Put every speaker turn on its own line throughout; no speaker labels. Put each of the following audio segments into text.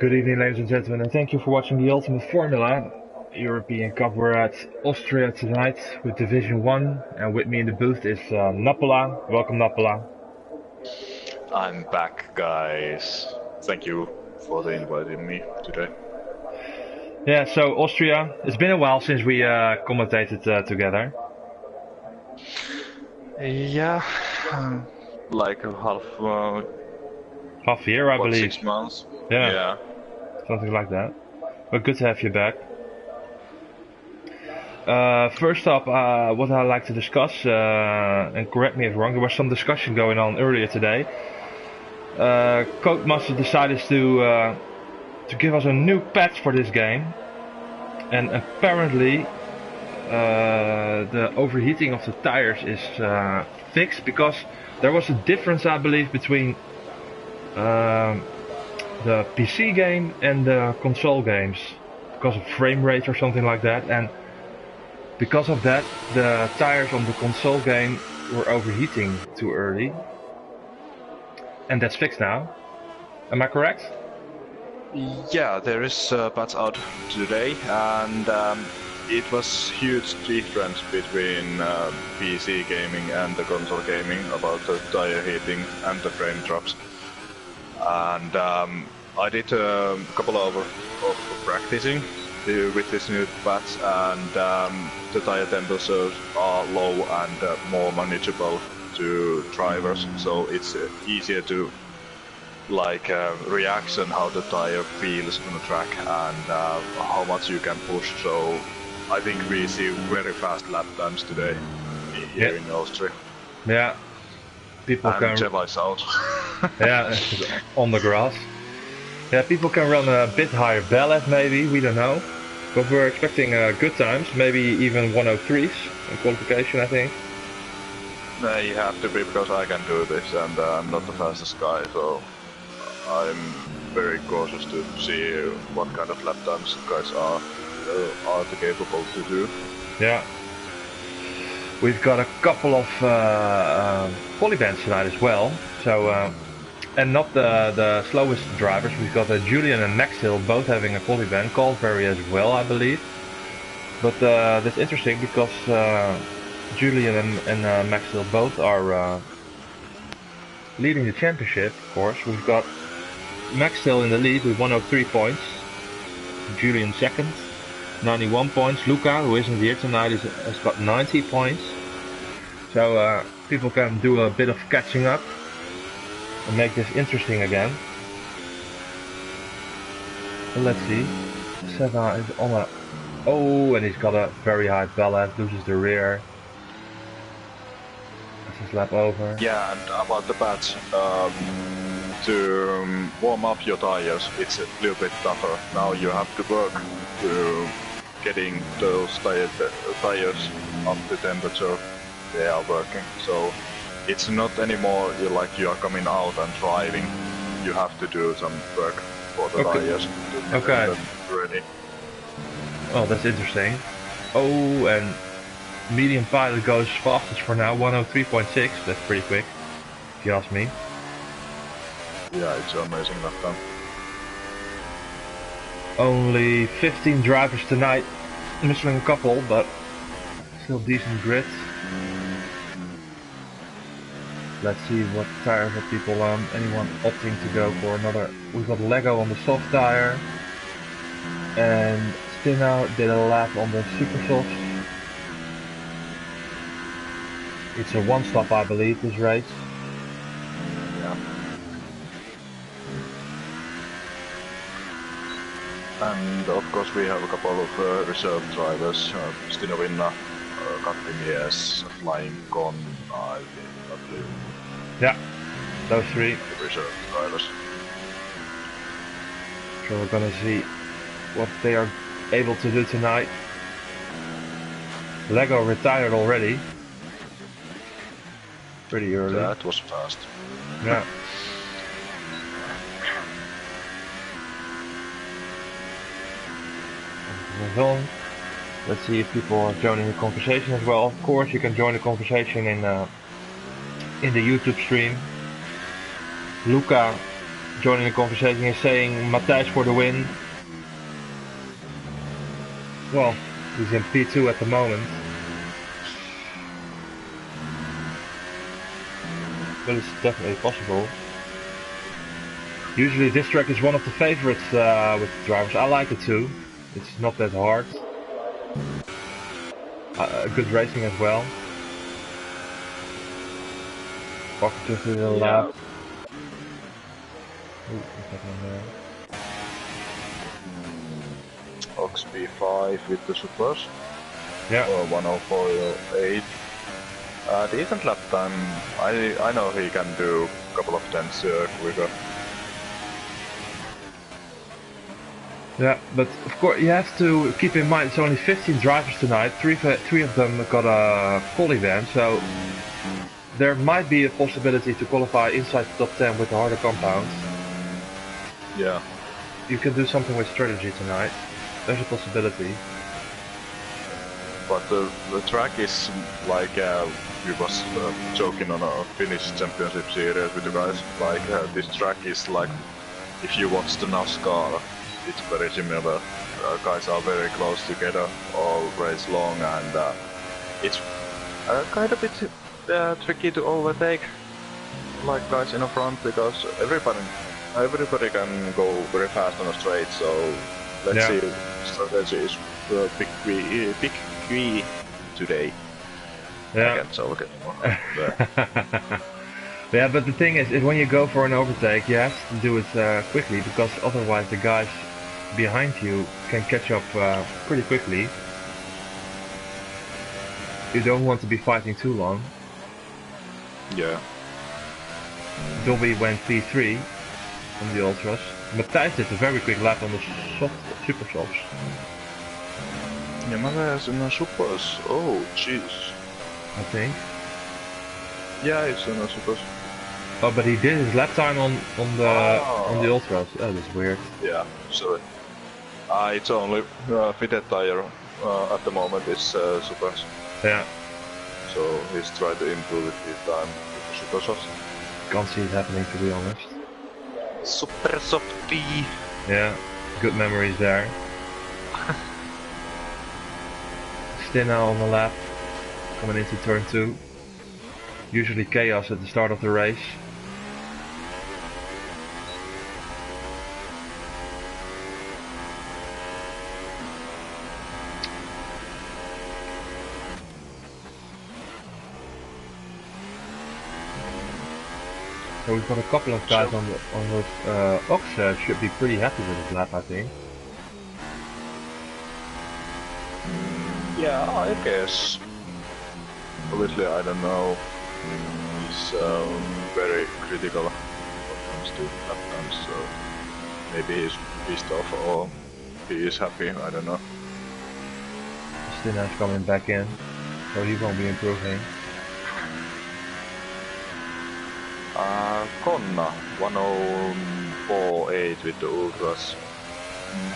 Good evening, ladies and gentlemen, and thank you for watching the Ultimate Formula European Cup. We're at Austria tonight with Division 1, and with me in the booth is Napola. Welcome, Napola.
I'm back, guys. Thank you for inviting me today.
Yeah, so Austria, it's been a while since we commentated together.
Yeah, like a
half a year, I believe.
6 months.
Yeah, something like that. But good to have you back. First up, what I'd like to discuss, and correct me if wrong, there was some discussion going on earlier today. Codemaster decided to give us a new patch for this game, and apparently the overheating of the tires is fixed, because there was a difference, I believe, between the PC game and the console games, because of frame rate or something like that, and because of that the tires on the console game were overheating too early, and that's fixed now. Am I correct?
Yeah, there is a patch out today, and it was huge difference between PC gaming and the console gaming about the tire heating and the frame drops. And I did a couple of practicing with this new patch, and the tire temperatures are low and more manageable to drivers, so it's easier to reaction how the tire feels on the track and how much you can push. So I think we see very fast lap times today here in Austria.
Yeah, people can.
Jeva is out.
Yeah, on the grass. Yeah, people can run a bit higher ballet, maybe, we don't know. But we're expecting good times, maybe even 103s in qualification, I think.
No, you have to be, because I can do this, and I'm not the fastest guy, so I'm very cautious to see what kind of lap times guys are capable to do.
Yeah. We've got a couple of polybans tonight as well, so and not the slowest drivers. We've got Julian and Max Hill both having a polyban, Calvary as well, I believe. But that's interesting, because Julian and Max Hill both are leading the championship, of course. We've got Max Hill in the lead with 103 points, Julian second, 91 points. Luca, who isn't here tonight, has got 90 points. So people can do a bit of catching up and make this interesting again. So let's see. Seva is on a... Oh, and he's got a very high ballast, loses the rear. That's his lap over.
Yeah, and about the patch, to warm up your tires, it's a little bit tougher. Now you have to work to getting those tires up to temperature they are working. So it's not anymore you are coming out and driving. You have to do some work for the tires to get them ready.
Oh, that's interesting. Oh, and medium pilot goes fastest for now, 103.6. That's pretty quick, if you ask me.
Yeah, it's amazing lap time.
Only 15 drivers tonight, missing a couple, but still decent grid. Let's see what tires are people anyone opting to go for another. We've got Lego on the soft tire, and Stina did a lap on the super soft. It's a one stop, I believe, this race.
Yeah. And of course we have a couple of reserve drivers, Stina Vinna, Katrin Yes, Flying Con, I believe.
Yeah, those three.
The reserve drivers.
So we're gonna see what they are able to do tonight. Lego retired already. Pretty early.
That was fast.
Yeah. Move on. Let's see if people are joining the conversation as well. Of course, you can join the conversation in the YouTube stream. Luca joining the conversation is saying Matthijs for the win. Well, he's in P2 at the moment. But it's definitely possible. Usually this track is one of the favorites with the drivers. I like it too. It's not that hard. Good racing as well. Pocket just a little lap. Ooh, what's happening there?
Ox B5 with the supers.
Yeah.
104.8. Decent lap time. I know he can do a couple of tenths quicker.
Yeah, but of course you have to keep in mind it's only 15 drivers tonight. Three of them got a quali ban, so there might be a possibility to qualify inside the top 10 with the harder compounds.
Yeah.
You can do something with strategy tonight. There's a possibility.
But the track is like we was joking on a Finnish championship series with the guys. Like this track is like if you watch the NASCAR, it's very similar. Guys are very close together all race long, and it's kind of bit tricky to overtake like guys in the front because everybody can go very fast on a straight. So let's see. Strategy is big key today.
Yeah.
I can't talk anymore.
Yeah, but the thing is, when you go for an overtake, you have to do it quickly because otherwise the guys behind you can catch up pretty quickly. You don't want to be fighting too long.
Yeah.
Dobby went P3 on the ultras. Matthijs did a very quick lap on the super softs.
Yeah, Matthijs in the supers. Oh, jeez.
I think.
Yeah, he's in the supers.
Oh, but he did his lap time on the ultras. Oh, that's weird.
Yeah, sorry. It's only fitted tire at the moment. It's supers.
Yeah.
So he's trying to improve it his time with the super softs.
Can't see it happening, to be honest.
Super softy.
Yeah, good memories there. Stinna on the lap, coming into turn 2. Usually chaos at the start of the race. So we've got a couple of guys on the Ox should be pretty happy with his lap, I think.
Yeah, I guess. Obviously, I don't know. He's very critical when it comes to lap times, so maybe he's pissed off or he is happy, I don't know.
Stinna's coming back in, so he won't be improving.
Konna, 104.8 with the ultras.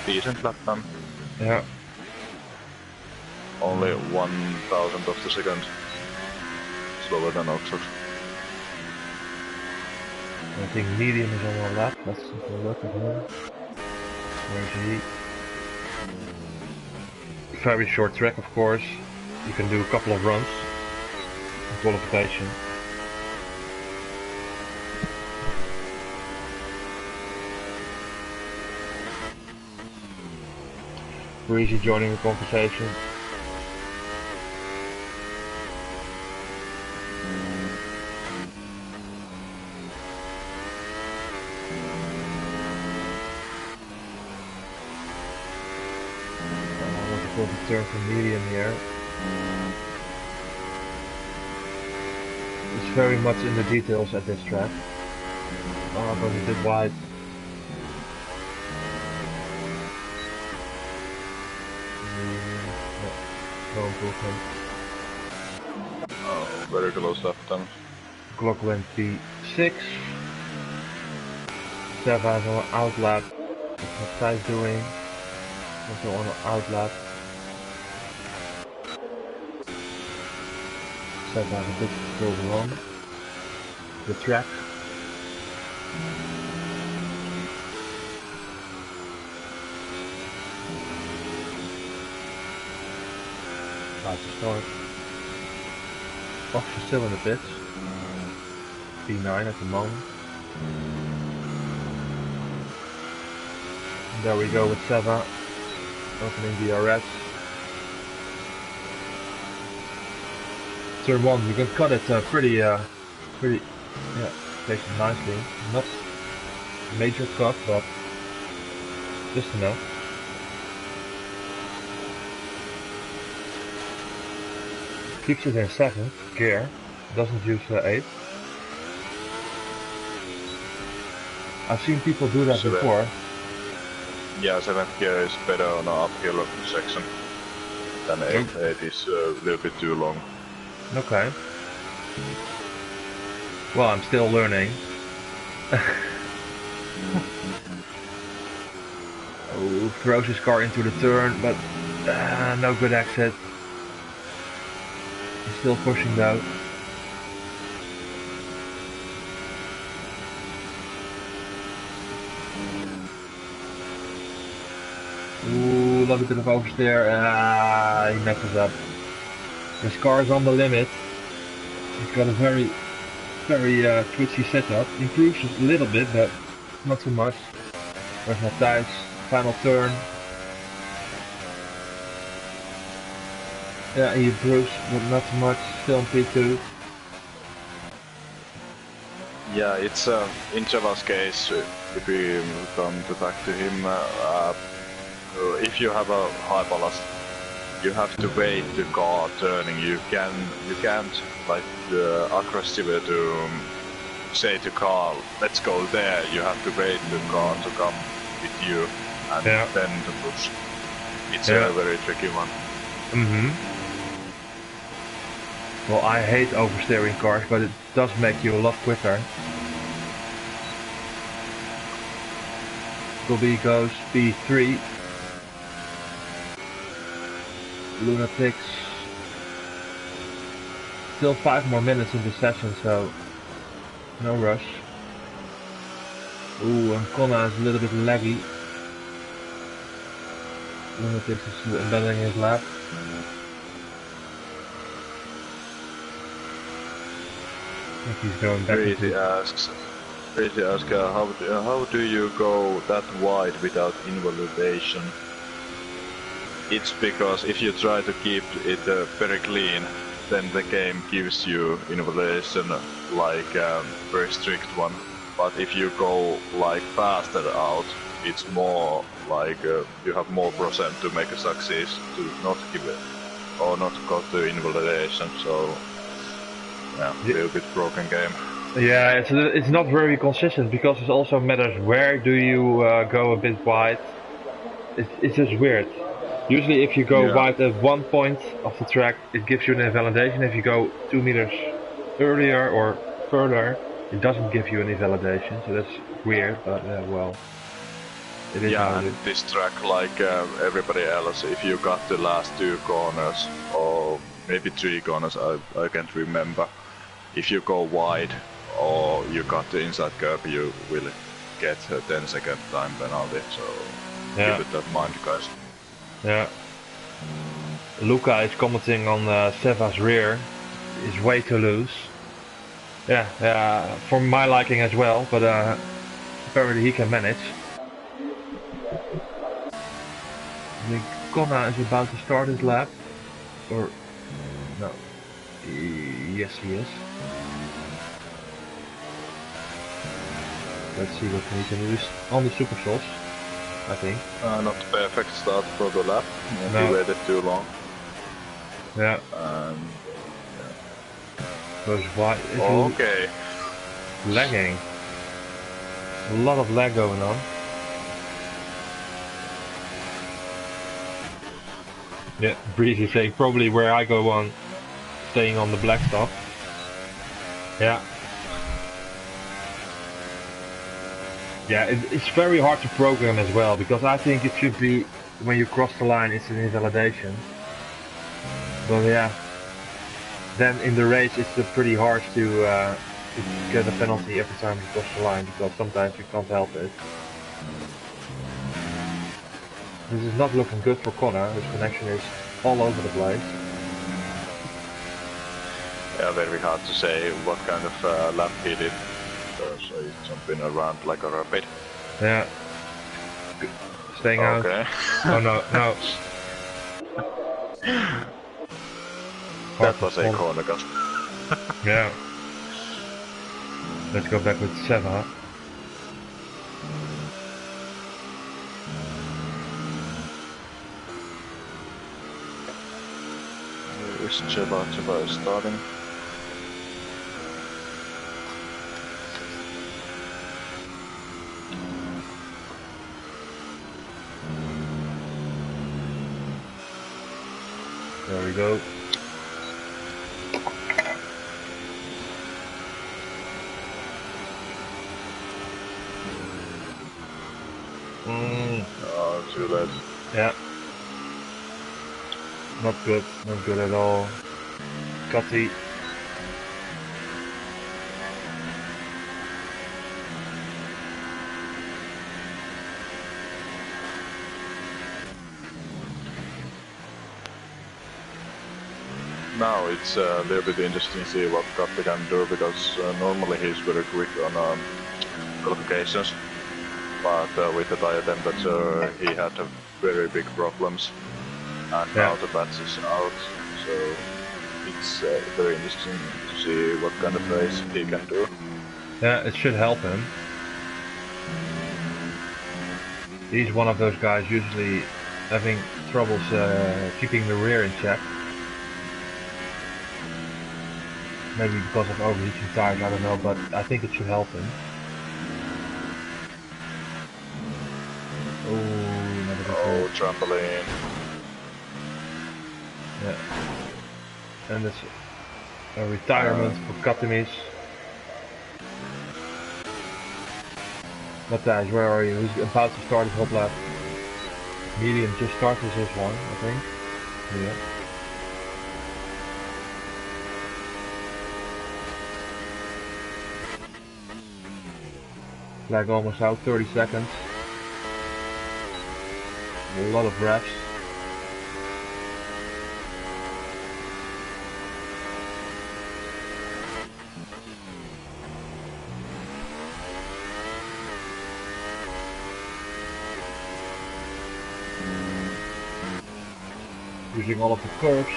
Decent lap time.
Yeah.
Only 1,000th of the second slower than Oxford.
I think medium is on our lap. Let's look at him. Where is he? Very short track, of course. You can do a couple of runs in qualification. Breezy joining the conversation. Turn for medium here. It's very much in the details at this track. Oh, but a bit wide. No improvement.
Oh, very close lap time.
Clock went P6. Seva has on an outlap. What's Matthijs doing? Also on an outlap. Seva has a bit further on the track. About to start. Austria still in the pits. P9 at the moment. There we go with Seva. Opening DRS. Turn 1, you can cut it pretty, plays it nicely. Not a major cut, but just enough. Keeps it in 7th gear, doesn't use 8. I've seen people do that before.
Yeah, 7th gear is better on an uphill section than 8. 8 is a little bit too long.
Okay. Well, I'm still learning. Oh, throws his car into the turn, but no good exit. He's still pushing though. Ooh, a little bit of oversteer. He messes up. His car is on the limit. He's got a very twitchy setup. Improves a little bit, but not too much. Where's Matthijs? Final turn. Yeah, he improves, but not too much. Still in P2.
Yeah, it's in Java's case, if we come back to him, if you have a high ballast, you have to wait the car turning. You can't like aggressively to say to car, let's go there. You have to wait the car to come with you and then to push. It's a very tricky one.
Well, I hate oversteering cars, but it does make you a lot quicker. Gobby goes P3. Lunatics. Still 5 more minutes in the session, so no rush. Ooh, and Connor is a little bit laggy. Lunatics is embedding his lap. I think he's going back.
Pretty asks, how do you go that wide without invalidation? It's because if you try to keep it very clean, then the game gives you invalidation like very strict one. But if you go like faster out, it's more like you have more percent to make a success to not give it or not go to invalidation. So yeah, a little bit broken game.
Yeah, it's not very consistent because it also matters where do you go a bit wide. It's just weird. Usually if you go wide at one point of the track, it gives you an invalidation. If you go 2 meters earlier or further, it doesn't give you an invalidation. So that's weird, but well, it is how it is.
This track, like everybody else, if you got the last 2 corners or maybe 3 corners, I can't remember. If you go wide or you got the inside curb, you will get a 10-second time penalty. So keep it that mind, guys.
Yeah. Luca is commenting on Seva's rear. Is way too loose. Yeah, for my liking as well, but apparently he can manage. I think Connor is about to start his lap. Or no. Yes, he is. Let's see what he can do on the super sauce, I think.
Not perfect start for the lap.
No.
He waited too long.
Yeah. Goes wide.
Okay.
Lagging. A lot of lag going on. Yeah, Breezy saying probably where I go on, staying on the black stuff. Yeah. Yeah, it's very hard to program as well, because I think it should be, when you cross the line, it's an invalidation. But yeah, then in the race it's pretty hard to get a penalty every time you cross the line, because sometimes you can't help it. This is not looking good for Connor, his connection is all over the place.
Yeah, very hard to say what kind of lap he did. So he's jumping around like a rabbit.
Yeah. Staying out.
Okay.
Oh no, no.
That was a corner cut.
Yeah. Let's go back with Seva.
Is Cheva is starting.
There we go.
Oh, too late.
Yeah. Not good. Not good at all. Cutty.
Now it's a little bit interesting to see what Kappe can do, because normally he's very quick on qualifications, but with the tire temperature he had very big problems, and now the patch is out, so it's very interesting to see what kind of race he can do.
Yeah, it should help him. He's one of those guys usually having troubles keeping the rear in check. Maybe because of overheating tires, I don't know, but I think it should help him.
Oh, trampoline.
Yeah. And it's a retirement for Katamis. Matthijs, where are you? He's about to start his hot lap. Medium just started his one, I think. Yeah. Flag almost out, 30 seconds. A lot of revs. Using all of the curves.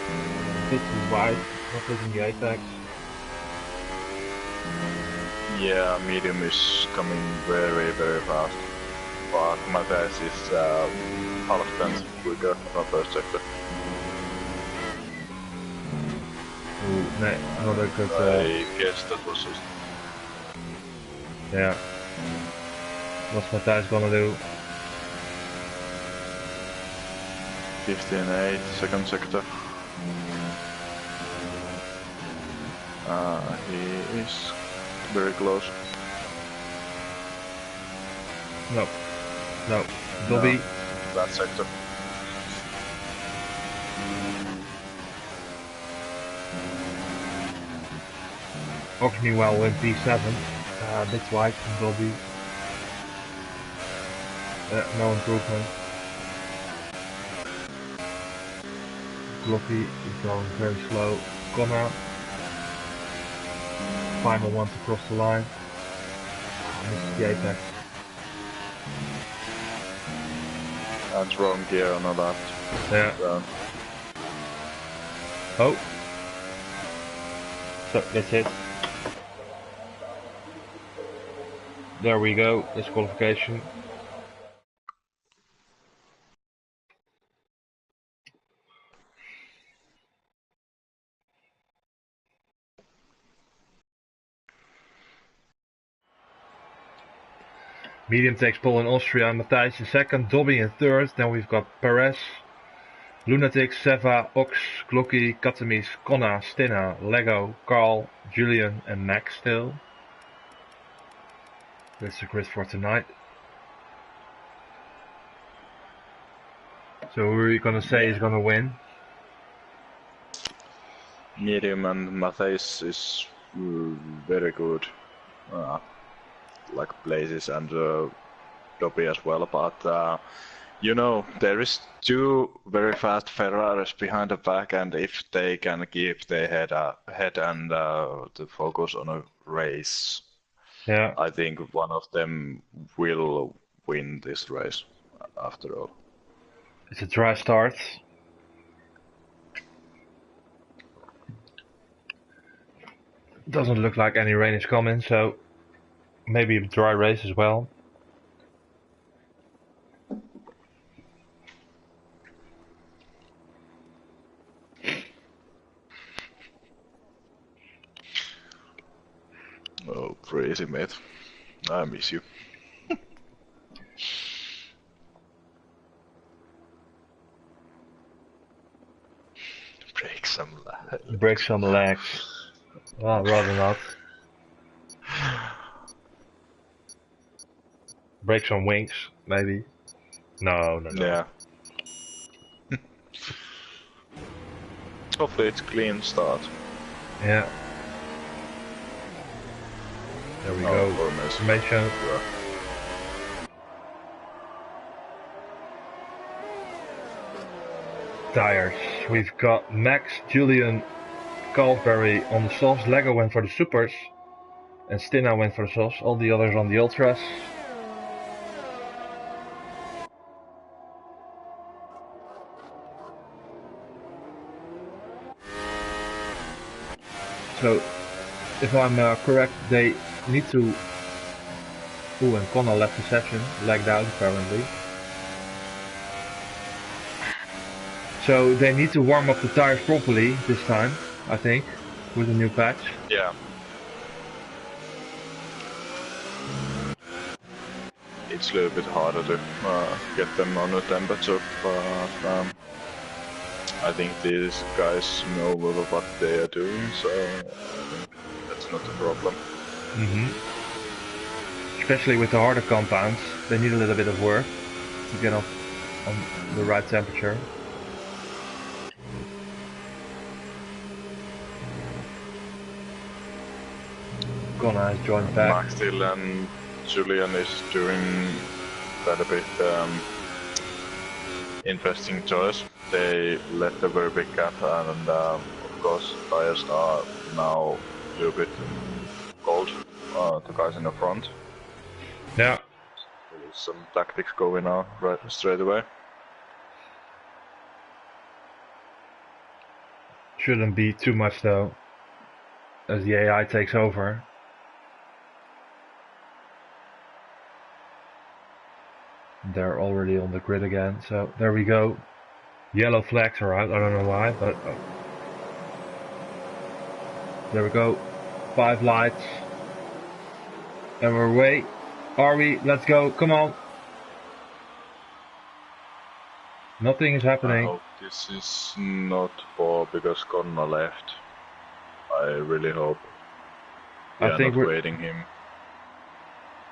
A bit too wide, not hitting the apex.
Yeah, medium is coming very fast, but Matthijs is half tenth quicker on first sector.
Ooh, nee, not a good...
I guess that was just...
Yeah. What's Matthijs gonna do?
15.8, second sector. He is very close.
No. No. Dobby.
No, that sector.
Oxneyville win P7. A bit wide from Dobby. No improvement. Glocky is going very slow. Connor. Final one to cross the line. Missed the apex.
And wrong gear on the left.
Yeah.
Down.
Oh. So that's it. There we go. Disqualification. Medium takes pole in Austria, Matthijs in second, Dobby in third, then we've got Perez, Lunatic, Seva, Ox, Glocky, Katamis, Konna, Stinna, Lego, Carl, Julian and Max still. That's the grid for tonight. So who are you gonna say is gonna win?
Medium and Matthijs is very good. Like places, and Dobby as well, but You know, there is two very fast Ferraris behind the pack, and if they can keep their head and the focus on a race,
Yeah.
I think one of them will win this race after all.
It's a dry start. Doesn't look like any rain is coming, so maybe a dry race as well.
Oh, crazy mate. I miss you. Break some legs.
Break some legs. Well, rather not. Break some wings, maybe. No.
Yeah. Hopefully it's clean start.
Yeah. There we go. Formation.
Yeah.
Tires. We've got Max, Julian, Calvary on the softs. Lego went for the supers. And Stina went for the softs. All the others on the ultras. So, if I'm correct, they need to... Ooh, and Connor left the session. Lagged out, apparently. So they need to warm up the tires properly this time, I think, with the new patch.
Yeah. It's a little bit harder to get them on a temperature, but I think these guys know what they are doing, so that's not a problem.
Especially with the harder compounds, they need a little bit of work to get off on the right temperature. Connor has joined back.
Max still and Julian is doing quite a bit interesting choice. They left a very big gap, and of course tires are now a little bit cold. The guys in the front.
Yeah.
There's some tactics going on right straight away.
Shouldn't be too much though, as the AI takes over. They're already on the grid again, so there we go. Yellow flags are out, I don't know why, but there we go. 5 lights. And we're away. Are we? Let's go, come on. Nothing is happening.
I hope this is not for because Connor left. I really hope we are not waiting him.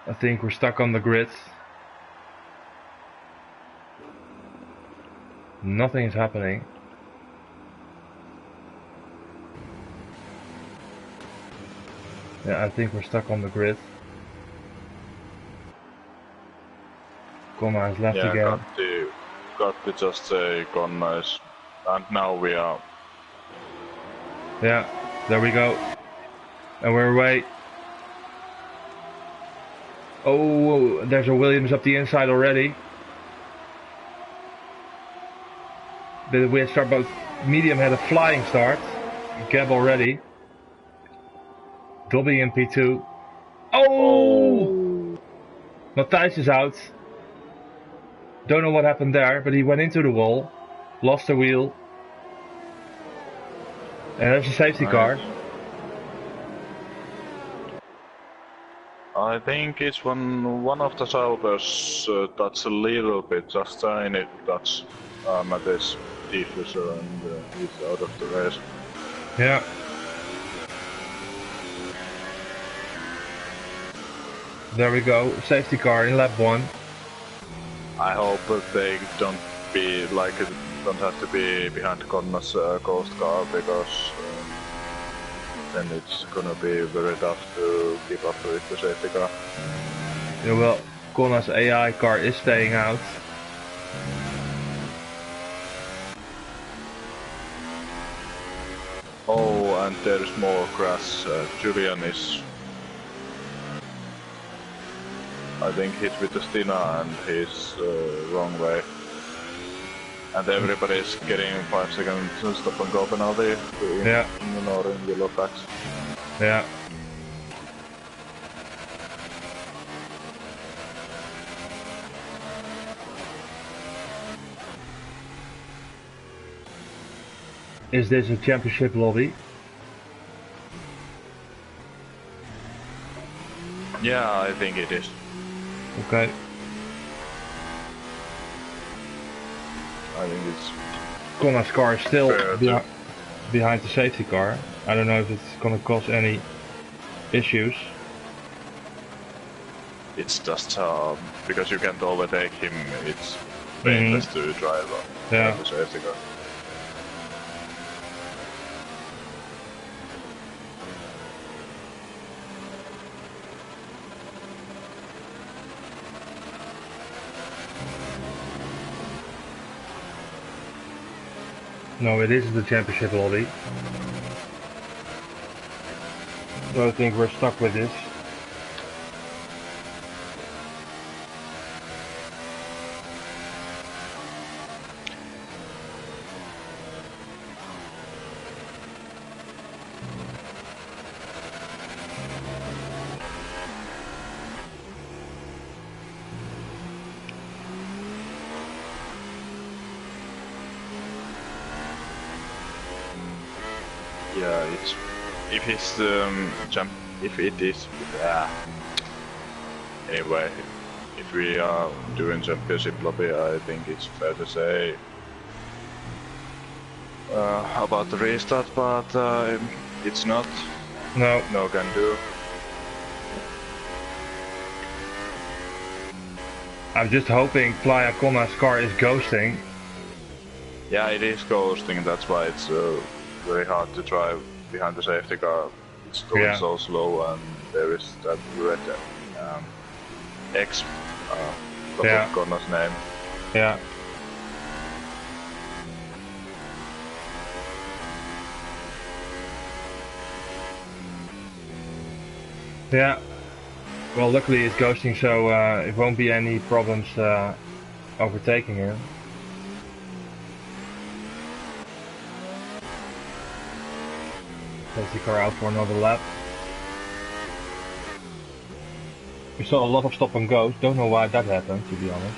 I think we're stuck on the grid. Nothing is happening. Yeah, I think we're stuck on the grid. Connor has left again.
Got to just say Connor is, and now we are.
Yeah, there we go. And we're away. Oh, there's a Williams up the inside already. Bit of weird start, but medium had a flying start. Gab already. Dobby in P2. Oh! Matthijs is out. Don't know what happened there, but he went into the wall. Lost the wheel. And there's a safety car.
I think it's one of the Saubers touch a little bit, just tiny touch Matthijs diffuser, and he's out of the race.
Yeah. There we go, safety car in lap 1.
I hope they don't have to be behind Connor's ghost car, because then it's gonna be very tough to keep up with the safety car.
Yeah, well, Connor's AI car is staying out.
Oh, and there's more grass. Julian is, I think, hit with the Stina and he's wrong way. And everybody's getting 5 seconds stop and go penalty in the northern yellow packs.
Yeah. Is this a championship lobby?
Yeah, I think it is.
Okay.
I think it's...
Connor's car is still behind the safety car. I don't know if it's gonna cause any issues.
It's just because you can't overtake him, it's painless to drive on the safety car.
No, it is the championship lobby. So I think we're stuck with this.
Yeah, it's if he's if it is anyway, if we are doing championship lobby, I think it's fair to say about the restart, but it's not. No can do.
I'm just hoping Playa Connor's car is ghosting.
Yeah, it is ghosting. That's why it's very hard to drive behind the safety car. It's going so slow, and there is that red X top of Connor's name.
Yeah. Yeah. Well, luckily it's ghosting, so it won't be any problems overtaking him. Takes the car out for another lap. We saw a lot of stop and goes. Don't know why that happened, to be honest.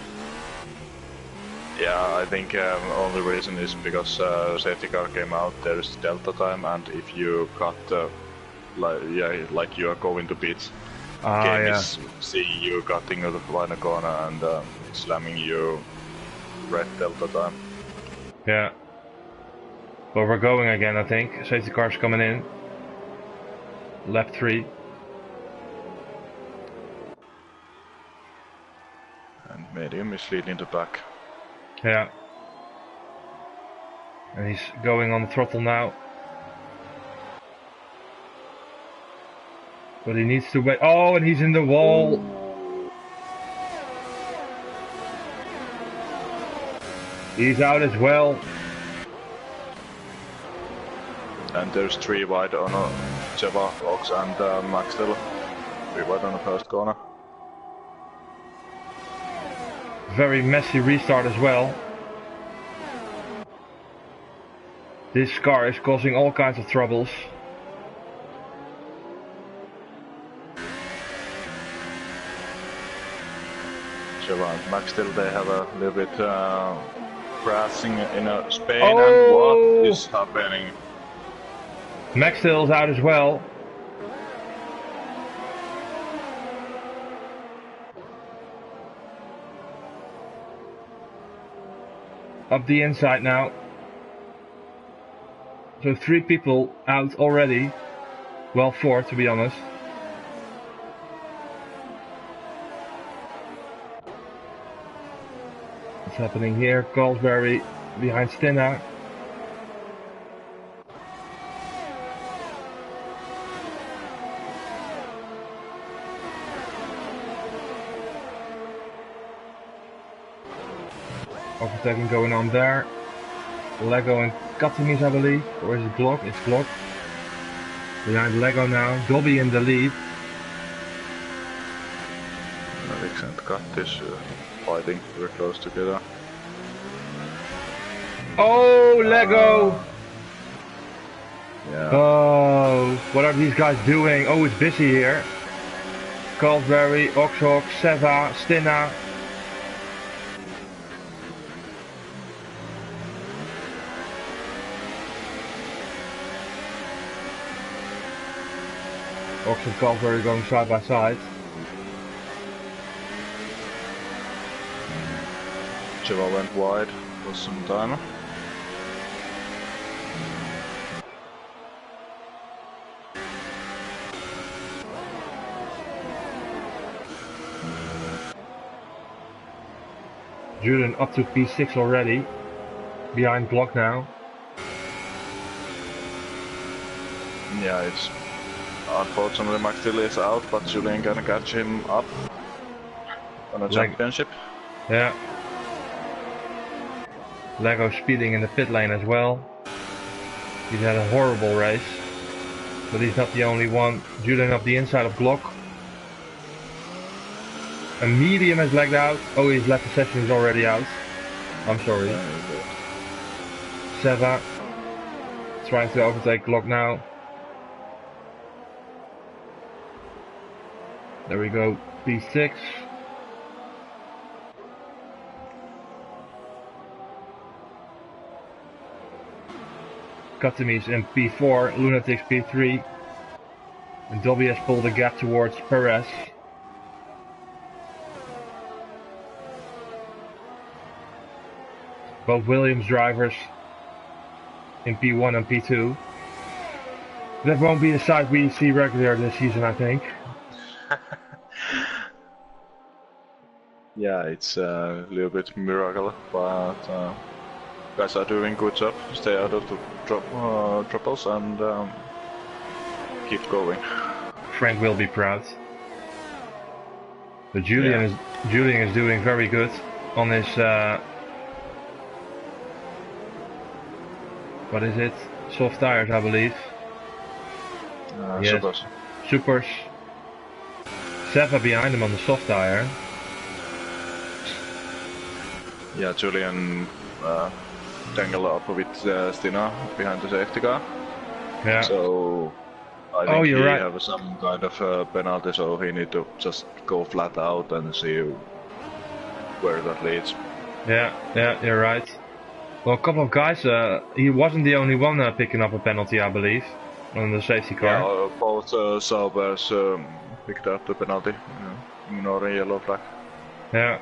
Yeah, I think only reason is because safety car came out. There is delta time, and if you cut like you are going to pits, game is seeing you cutting the final corner and slamming you red delta time.
Yeah. But we're going again, I think. Safety car's coming in. Left 3.
And medium is leading the back.
Yeah. And he's going on the throttle now. But he needs to wait. Oh, and he's in the wall. He's out as well.
And there's 3 wide on Jeva, Ox and Max still. 3 wide on the first corner.
Very messy restart as well. This car is causing all kinds of troubles.
Jeva and Max still, they have a little bit crashing in Spain, and what is happening?
Max Still's out as well. Up the inside now. So 3 people out already. Well, 4 to be honest. What's happening here? Colsbury behind Stina. Overtaking going on there. Lego and Katamis, I believe. Or is it Glock? It's Glock. Behind Lego now. Dobby in the lead.
Navix and Cut is fighting very close together.
Oh, Lego!
Yeah.
Oh, what are these guys doing? Oh, it's busy here. Caldberry, Oxhawk, Seva, Stinna. Ox and Caldberry going side by side.
Seva went wide for some time.
Julian up to P6 already. Behind Glock now.
Yeah, it's unfortunately Max Tilly is out, but Julian can catch him up on a championship.
Yeah. Lego speeding in the pit lane as well. He's had a horrible race. But he's not the only one. Julian up the inside of Glock. A medium has lagged out. Oh, he's left the session, he's already out. I'm sorry. Seva trying to overtake Glock now. There we go, P6. Katamis in P4, Lunatics P3. And Dobby has pulled a gap towards Perez. Both Williams drivers in P1 and P2. That won't be the sight we see regularly this season, I think.
Yeah, it's a little bit miracle, but guys are doing good job. Stay out of the troubles and keep going.
Frank will be proud. But Julian is doing very good on his what is it? Soft tires, I believe. Yes. Supers. Seva behind him on the soft tire.
Yeah, Julian tangled up with Stina behind the safety car.
Yeah.
So I think he
right.
have some kind of penalty, so he need to just go flat out and see where that leads.
Yeah, you're right. Well, a couple of guys, he wasn't the only one picking up a penalty, I believe, on the safety car.
Yeah, both Saubers picked up the penalty, minor and yellow flag.
Yeah.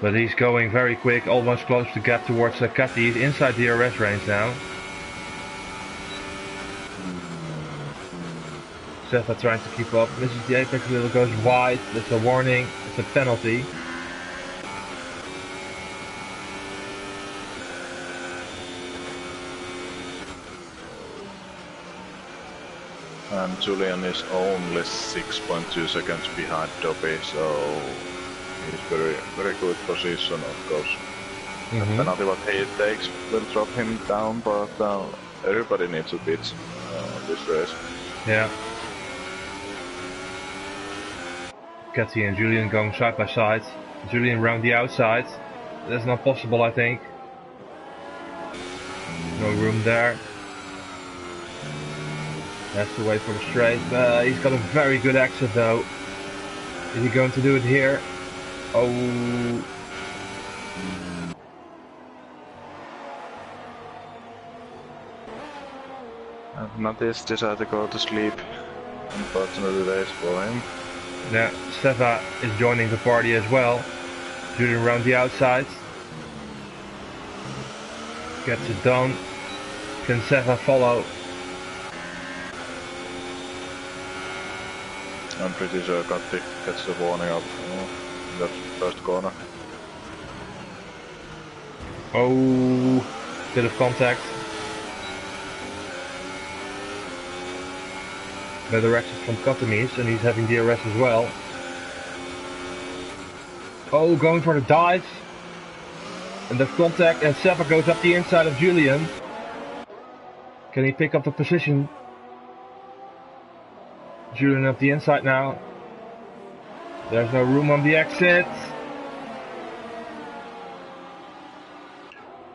But he's going very quick, almost close to get towards Cathy. He's inside the DRS range now. Seva trying to keep up, misses the apex a little, goes wide, that's a warning, it's a penalty.
And Julian is only 6.2 seconds behind Dobby, so he's very good position, of course. The penalty what he takes will drop him down, but everybody needs a bit this race.
Yeah. Cathy and Julian going side by side. Julian round the outside. That's not possible, I think. No room there. Has to wait for the straight. He's got a very good exit though. Is he going to do it here? Oh.
And Matthias decided to go to sleep. Unfortunately, days for him.
Yeah, Seva is joining the party as well. Julian around the outside. Gets it done. Can Seva follow?
I'm pretty sure Katti gets the warning up in that first corner.
Oh, bit of contact. Better exit from Katamis, and he's having DRS as well. Oh, going for the dive. And there's contact, and Seva goes up the inside of Julian. Can he pick up the position? Julian up the inside now. There's no room on the exit.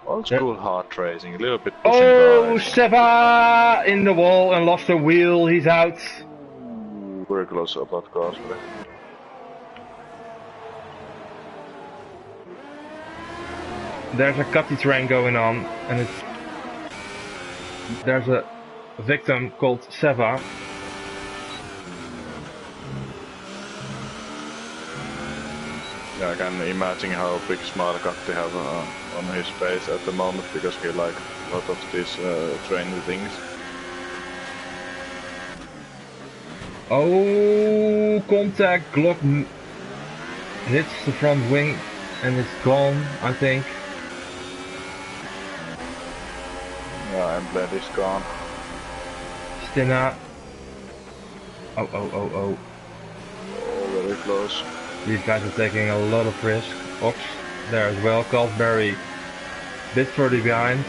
Old school hard racing, a little bit pushing
Oh,
guys.
Seva in the wall and lost a wheel. He's out.
Very close about Cosplay.
There's a cutty train going on, and there's a victim called Seva.
Yeah, I can imagine how big smart cut they have on his face at the moment, because he like a lot of these train things.
Oh, contact, Glock hits the front wing and it's gone, I think.
Yeah, and blade is gone.
Stina. Oh.
Oh, very close.
These guys are taking a lot of risk. Ox there as well. Calsbury a bit further behind,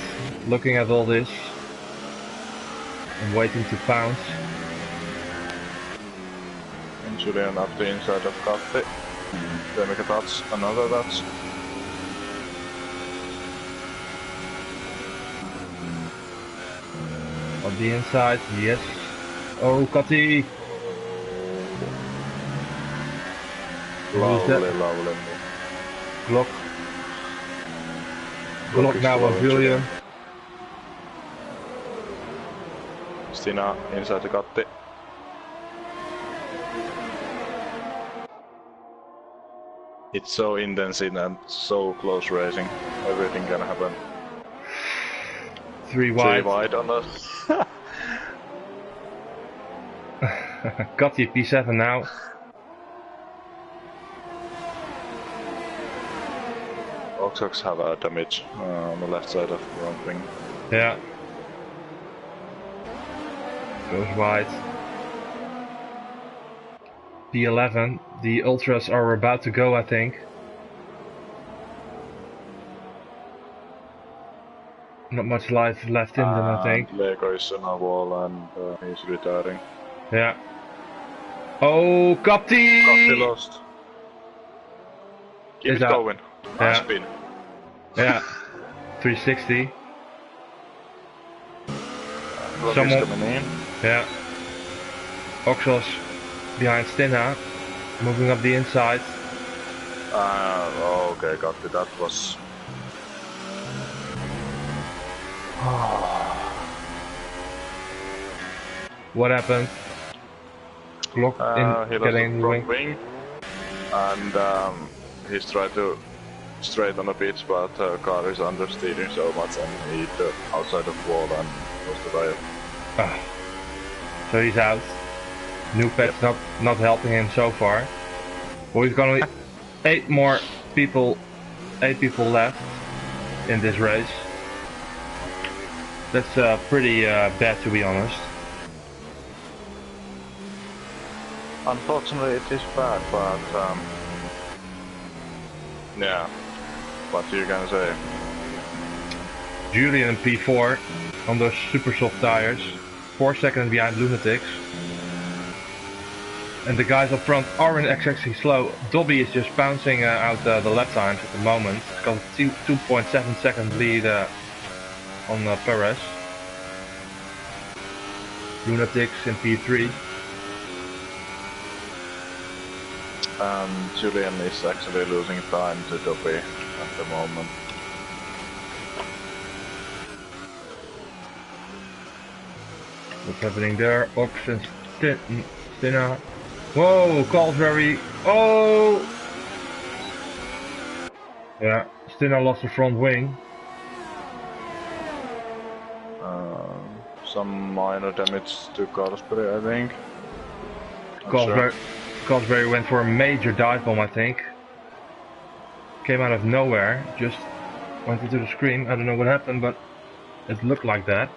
looking at all this and waiting to pounce.
And Julian up the inside of Katte. They make a touch, another touch.
On the inside, yes. Oh, Kati!
Lovely.
Glock. Glock now on Julian.
Stina inside the Katte. It's so intensive and so close racing. Everything can happen.
3 wide.
3 wide on us.
Kati P7 now.
Oxox have a damage on the left side of the front wing.
Yeah. Goes wide. P11. The ultras are about to go, I think. Not much life left in them, I think.
Lego is on a wall and he's retiring.
Yeah. Oh, Kati!
Kati lost. Keep
Is
it
out.
going. Nice
Yeah.
spin.
Yeah. 360.
Block
Someone-
is coming in.
Yeah. Oxos behind Stina. Moving up the inside.
Okay, Kati, that was...
What happened? Glock
he
in
lost
getting
the
the wing.
front wing. And he's tried to straight on the pitch, but car is understeering so much and he hit the outside of the wall and lost the rail.
Ah. So he's out. New pet's not helping him so far. Well, we've got only 8 people left in this race. That's pretty bad, to be honest.
Unfortunately it is bad, but yeah, what you can say.
Julian and P4 on those super soft tires, 4 seconds behind Lunatics. And the guys up front aren't actually slow. Dobby is just bouncing out the lap times at the moment. It's got a 2.7 second lead on Perez. Lunatics in P3.
Julian is actually losing time to Dobby at the moment.
What's happening there? Ox and Stina. Whoa, Calsbury. Oh! Yeah, Stina lost the front wing.
Some minor damage to Carsbury, I think.
Calsbury went for a major dive bomb, I think. Came out of nowhere, just went into the screen. I don't know what happened, but it looked like that.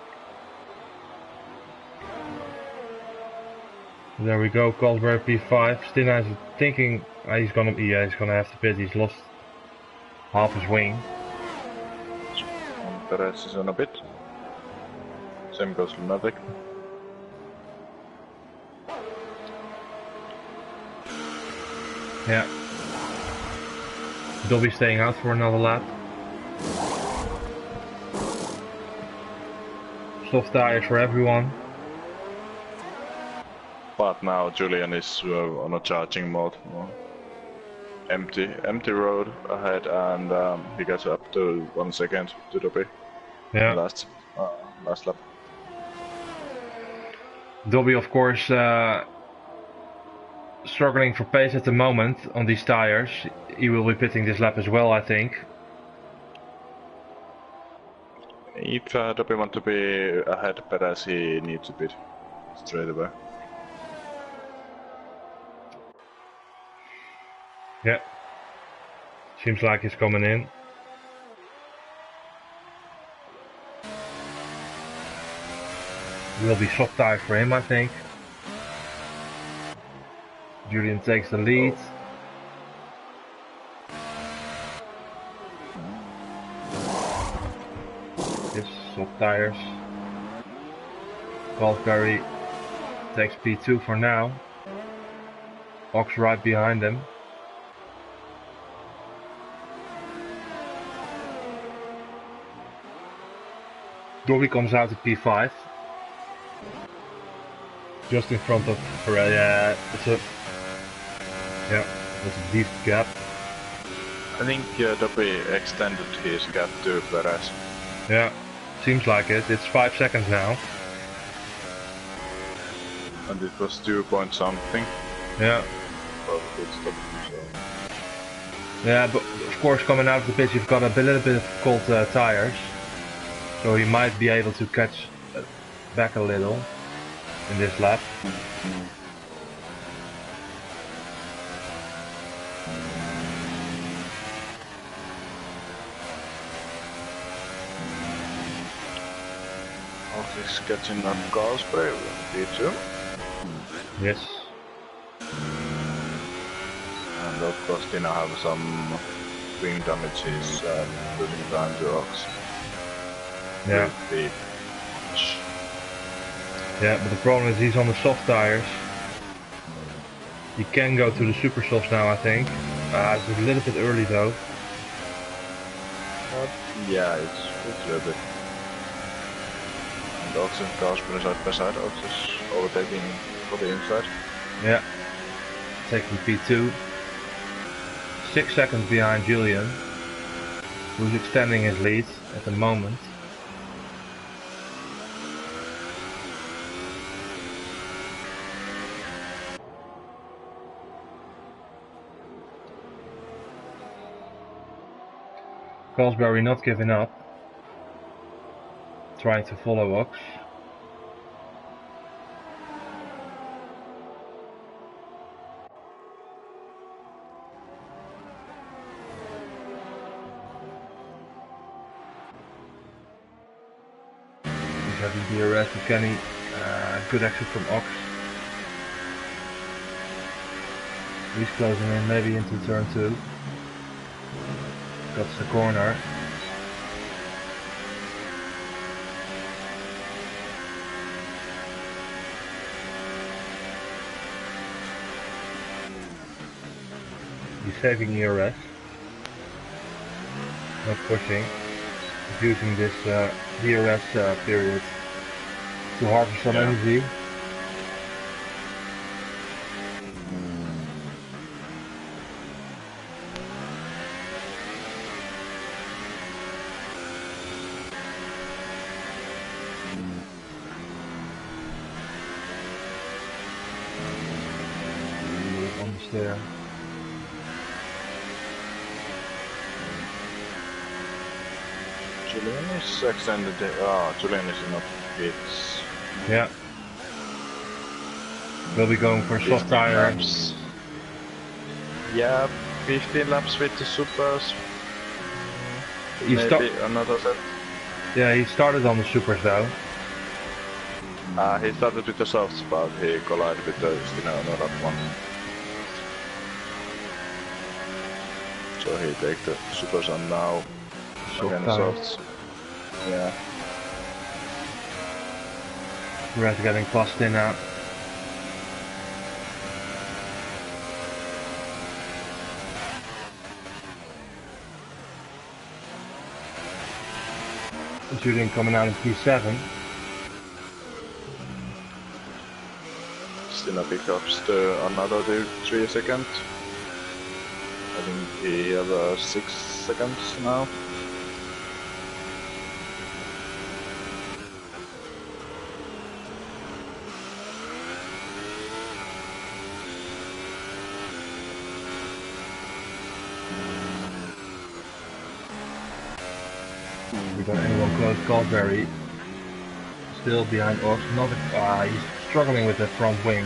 There we go, Cosberg P5. Stina is thinking he's gonna have to pit. He's lost half his wing.
Perez is on a bit. Same goes for Lunatic.
Yeah. Dobby staying out for another lap. Soft tires for everyone.
But now Julian is on a charging mode. Empty road ahead, and he gets up to 1 second to Dobby.
Yeah.
Last lap.
Dobby, of course, struggling for pace at the moment on these tires. He will be pitting this lap as well, I think.
If Dobby wants to be ahead Perez, he needs to pit straight away.
Yeah. Seems like he's coming in. Will be soft tire for him, I think. Julian takes the lead. Yes, soft tires. Golfberry takes P2 for now. Ox right behind him. Dobby comes out at P5. Just in front of Perez. Yeah, that's a deep gap.
I think Dobby extended his gap to Perez.
Yeah, seems like it. It's 5 seconds now.
And it was 2 point something.
Yeah.
Well, good stop, so.
Yeah, but of course coming out of the pit you've got a little bit of cold tires. So he might be able to catch back a little in this lap.
He's catching up Cosberg, P2.
Yes.
And of course Tina have some wing damages losing time to Ox.
Yeah. Yeah, but the problem is he's on the soft tires. He can go to the super softs now, I think. It's a little bit early though.
Yeah, it's a little bit. And Ox and Cosberg side by side. Ox is overtaking for the inside.
Yeah. Taking P2. 6 seconds behind Julian, who's extending his lead at the moment. Cosberry not giving up, trying to follow Ox. He's having the arrest of Kenny. Good exit from Ox. He's closing in maybe into turn 2. Got the corner. He's saving ERS. Not pushing. He's using this DRS period to harvest some energy. There.
Julian is extended. Julian is not hits.
Yeah. We'll be going for soft tires.
Yeah, 15 laps with the supers. Maybe another set.
Yeah, he started on the supers though.
He started with the softs, but he collided with the Stinano that one. So he take the supers and now again softs. Yeah.
Red's getting passed in now. Julian coming out in P7.
Stina pick up another 3 seconds. I think he have 6 seconds now.
We got anyone close, Goldberry. Still behind Ox. He's struggling with the front wing.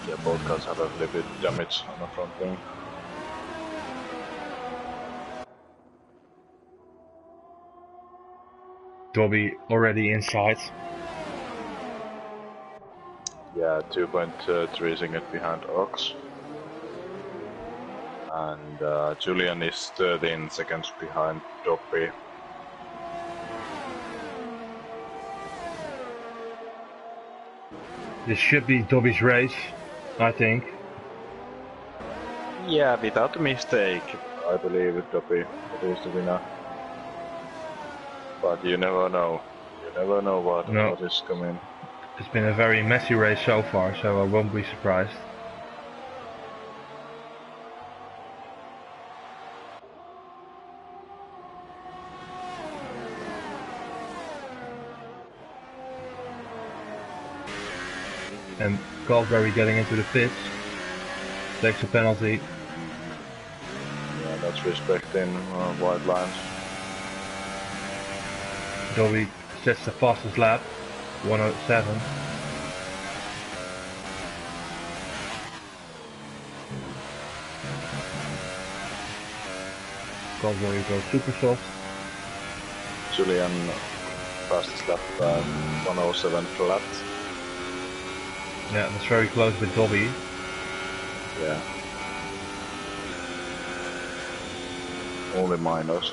Yeah, both cars have a little bit damage on the front wing.
Dobby already inside.
Yeah, 2.3 seconds behind Ox. And Julian is 13 seconds behind Dobby.
This should be Dobby's race, I think.
Yeah, without a mistake, I believe Dobby is the winner. But you never know. You never know what is coming.
It's been a very messy race so far, so I won't be surprised. And Goldberry getting into the pits. Takes a penalty.
Yeah, that's respecting white lines.
Dobby sets the fastest lap, 107. Goldberry goes super soft.
Julian fastest lap 107 flat.
Yeah, that's very close with Dobby.
Yeah. Only minors.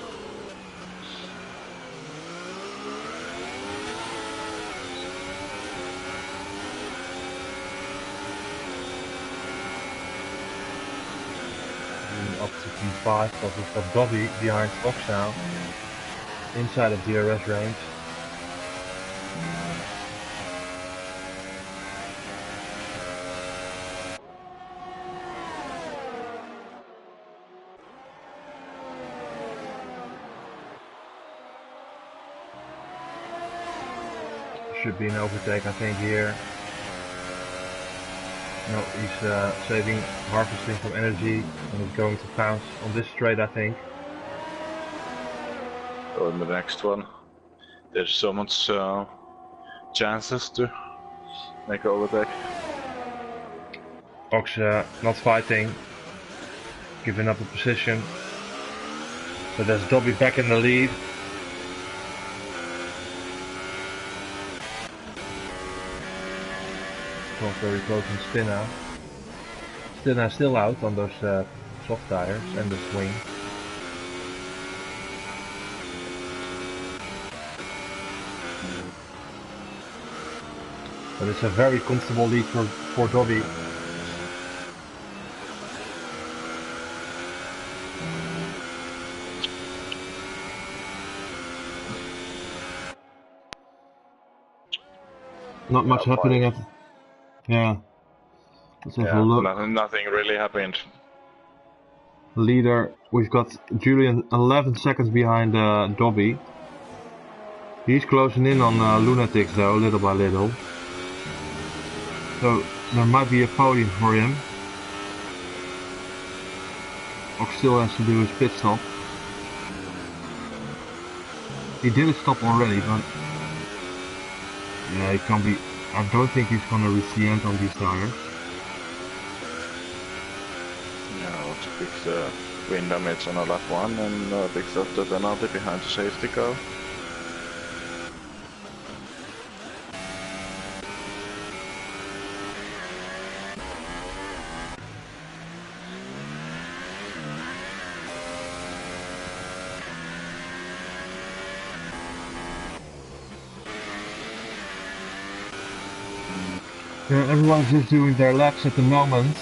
Up to P5, but we've got Dobby behind Fox now. Inside of DRS range. Should be an overtake, I think, here. No, he's saving, harvesting some energy, and he's going to pounce on this straight, I think.
So in the next one, there's so much chances to make an overtake.
Ox not fighting, giving up the position. So there's Dobby back in the lead. Not very close on Stinna. Stinna still out on those soft tires and the swing. But it's a very comfortable lead for Dobby. Not much happening at... Yeah. Let's have a look.
Nothing really happened.
Leader, we've got Julian 11 seconds behind Dobby. He's closing in on Lunatics though, little by little. So there might be a podium for him. Ox still has to do his pit stop. He did a stop already, but yeah, he can't be. I don't think he's gonna reach the end on these tires.
Yeah, let's fix wind damage on a lap 1 and picks up the penalty behind the safety car.
Yeah, everyone's just doing their laps at the moment.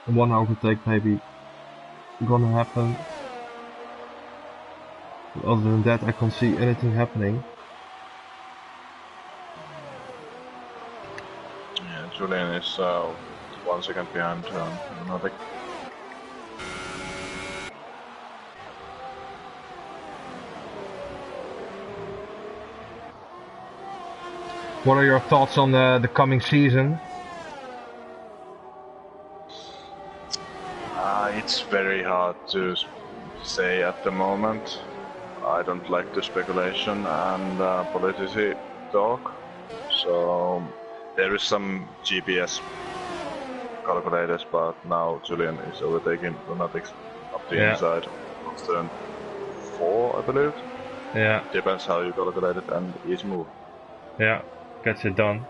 One overtake maybe gonna happen. But other than that, I can't see anything happening.
Yeah, Julian is 1 second behind Lunatic.
What are your thoughts on the coming season?
It's very hard to say at the moment. I don't like the speculation and politicity talk. So there is some GPS calculators, but now Julian is overtaking Lunatics up the inside of turn 4, I believe.
Yeah.
Depends how you calculate it and each move.
Yeah, gets it done.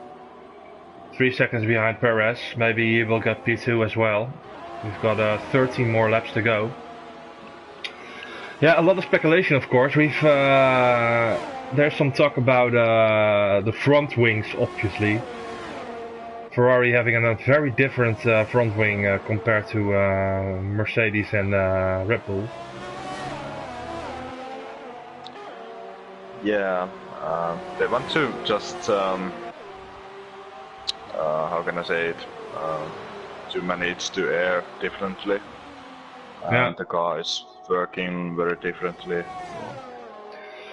3 seconds behind Perez. Maybe he will get P2 as well. We've got 13 more laps to go. Yeah, a lot of speculation, of course. There's some talk about the front wings, obviously. Ferrari having a very different front wing compared to Mercedes and Red Bull.
Yeah, they want to just how can I say it? To manage the air differently, and the car is working very differently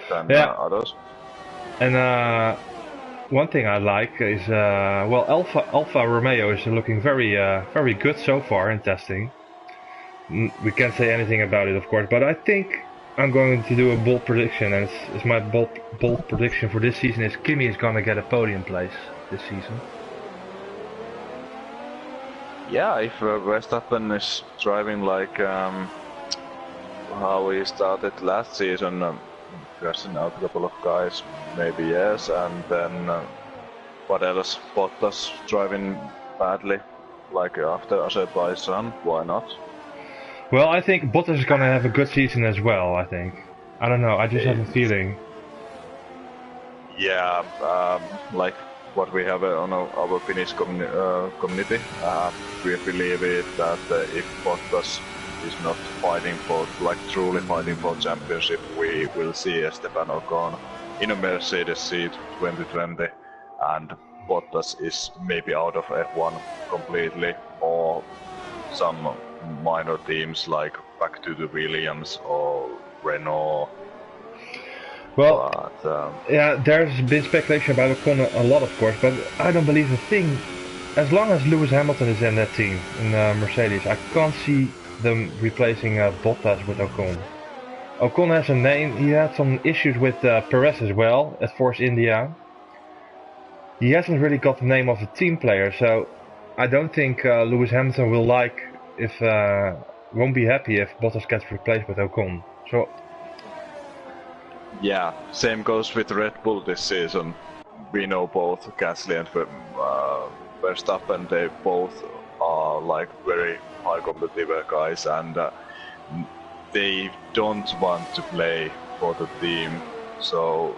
than others.
And one thing I like is well, Alfa Romeo is looking very good so far in testing. We can't say anything about it, of course, but I think I'm going to do a bold prediction, and it's my bold prediction for this season is Kimi is gonna get a podium place this season.
Yeah, if Verstappen is driving like how he started last season, crashing out a couple of guys, maybe yes, and then what else? Bottas driving badly, like after Azerbaijan, why not?
Well, I think Bottas is gonna have a good season as well, I think. I don't know, I just have a feeling.
Yeah, like what we have on our Finnish community, we believe it that if Bottas is not fighting for, like truly fighting for championship, we will see Esteban Ocon in a Mercedes seat 2020, and Bottas is maybe out of F1 completely, or some minor teams like back to the Williams or Renault.
Well, yeah, there's been speculation about Ocon a lot, of course, but I don't believe a thing. As long as Lewis Hamilton is in that team, in Mercedes, I can't see them replacing Bottas with Ocon. Ocon has a name, he had some issues with Perez as well, at Force India. He hasn't really got the name of a team player, so I don't think Lewis Hamilton will won't be happy if Bottas gets replaced with Ocon. So.
Yeah, same goes with Red Bull this season. We know both Gasly and Verstappen, they both are like very high competitive guys, and they don't want to play for the team. So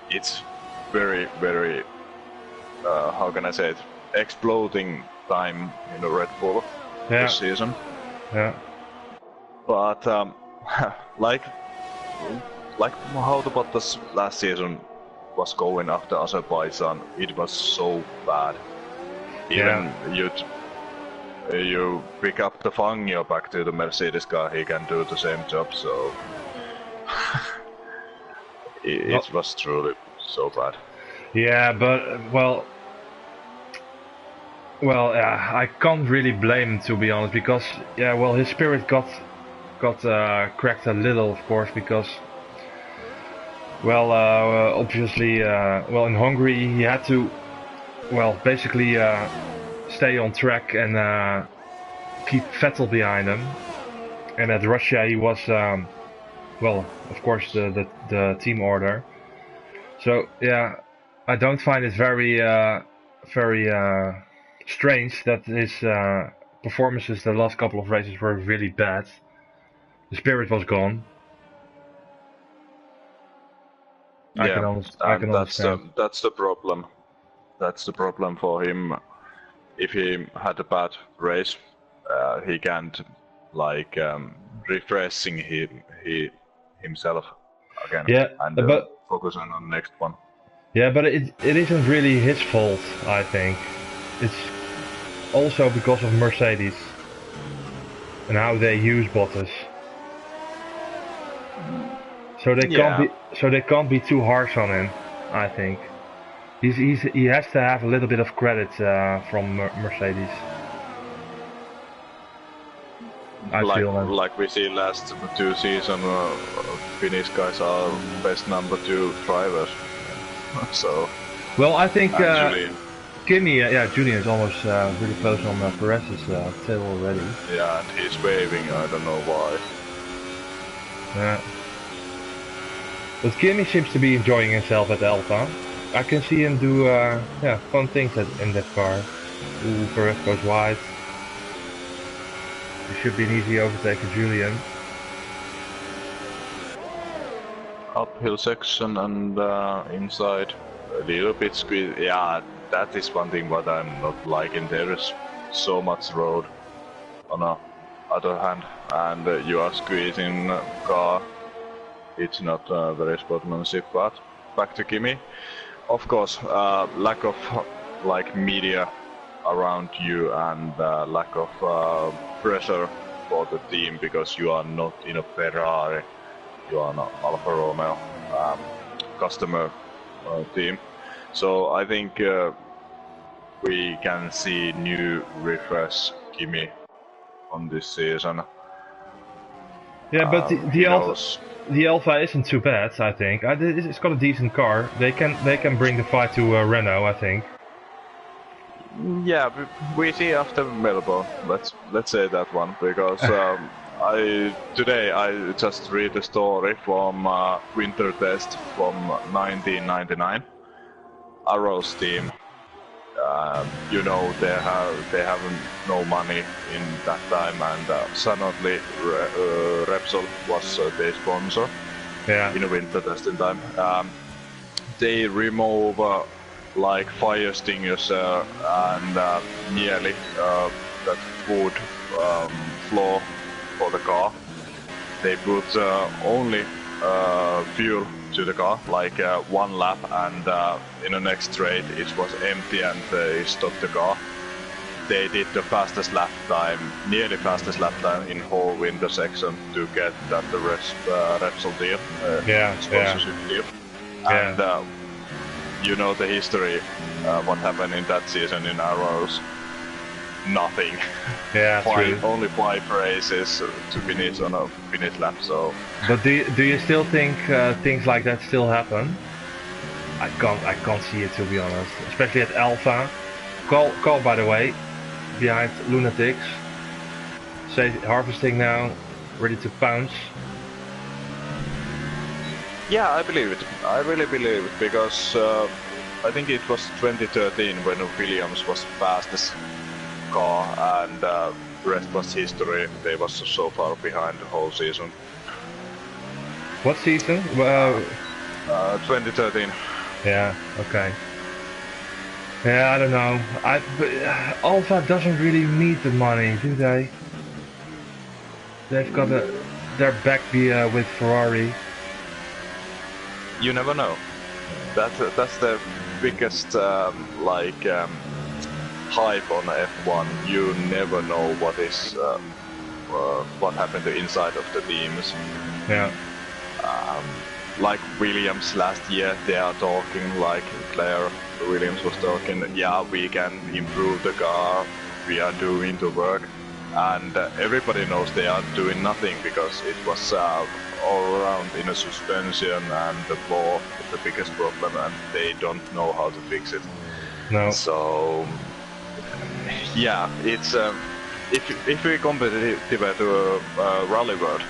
it's very, very, how can I say it, exploding time in the Red Bull this season.
Yeah.
But like how the Bottas last season was going after Azerbaijan, it was so bad. Even you pick up the Fangio back to the Mercedes car, he can do the same job, so it was truly so bad.
Yeah, but I can't really blame him, to be honest, because his spirit got cracked a little, of course, because obviously in Hungary he had to well, basically stay on track and keep Vettel behind him. And at Russia he was, well, of course the team order. So yeah, I don't find it very strange that his performances the last couple of races were really bad. The spirit was gone. I can understand.
That's the problem. That's the problem for him. If he had a bad race, he can't like refreshing himself again.
Yeah,
and
but
focus on the next one.
yeah, but it isn't really his fault. I think it's also because of Mercedes and how they use Bottas. So they can't be too harsh on him. I think he has to have a little bit of credit from Mercedes.
Like we see last 2 seasons, Finnish guys are best number 2 drivers. So
well, I think Kimi, Julian is almost really close on Perez's tail already.
Yeah, and he's waving. I don't know why.
Yeah. But Kimi seems to be enjoying himself at Alpha. I can see him do fun things in that car. Ooh, Perez goes wide. It should be an easy overtake for Julian.
Uphill section and inside a little bit squeeze. Yeah, that is one thing what I'm not liking. There is so much road on the other hand, and you are squeezing car. It's not very sportsmanship, but back to Kimi. Of course, lack of like media around you and lack of pressure for the team because you are not in a Ferrari, you are an Alfa Romeo customer team. So I think we can see new refresh Kimi on this season.
Yeah, but the Alpha isn't too bad. I think it's got a decent car. They can bring the fight to Renault. I think.
Yeah, we see after Melbourne. Let's say that one because today I just read a story from winter test from 1999. Arrow's team. You know they have no money in that time, and suddenly Repsol was their sponsor.
Yeah.
In a winter testing time. They remove like fire extinguisher and nearly that wood floor for the car. They put only fuel to the car, like 1 lap, and in the next straight it was empty and they stopped the car. They did the fastest lap time, nearly fastest lap time in whole winter section to get that the Repsol deal, sponsorship deal. And you know the history, what happened in that season in Arrows. Nothing.
Yeah,
only 5 races to finish on a finish lap. So.
But do you still think things like that still happen? I can't see it, to be honest. Especially at Alpha. Call by the way, behind Lunatics. Say harvesting now, ready to pounce.
Yeah, I believe it. I really believe it because I think it was 2013 when Williams was fastest car, and the rest was history. They was so far behind the whole season.
What season?
2013.
Yeah. Okay. Yeah, I don't know. Alpha doesn't really need the money, do they? They've got their back with Ferrari.
You never know. That's the biggest hype on F1. You never know what is what happened to inside of the teams.
Yeah.
Like Williams last year, they are talking like Claire Williams was talking. Yeah, we can improve the car. We are doing the work, and everybody knows they are doing nothing because it was all around in a suspension, and the floor is the biggest problem, and they don't know how to fix it.
No.
So yeah, it's if we compare it to Rally World,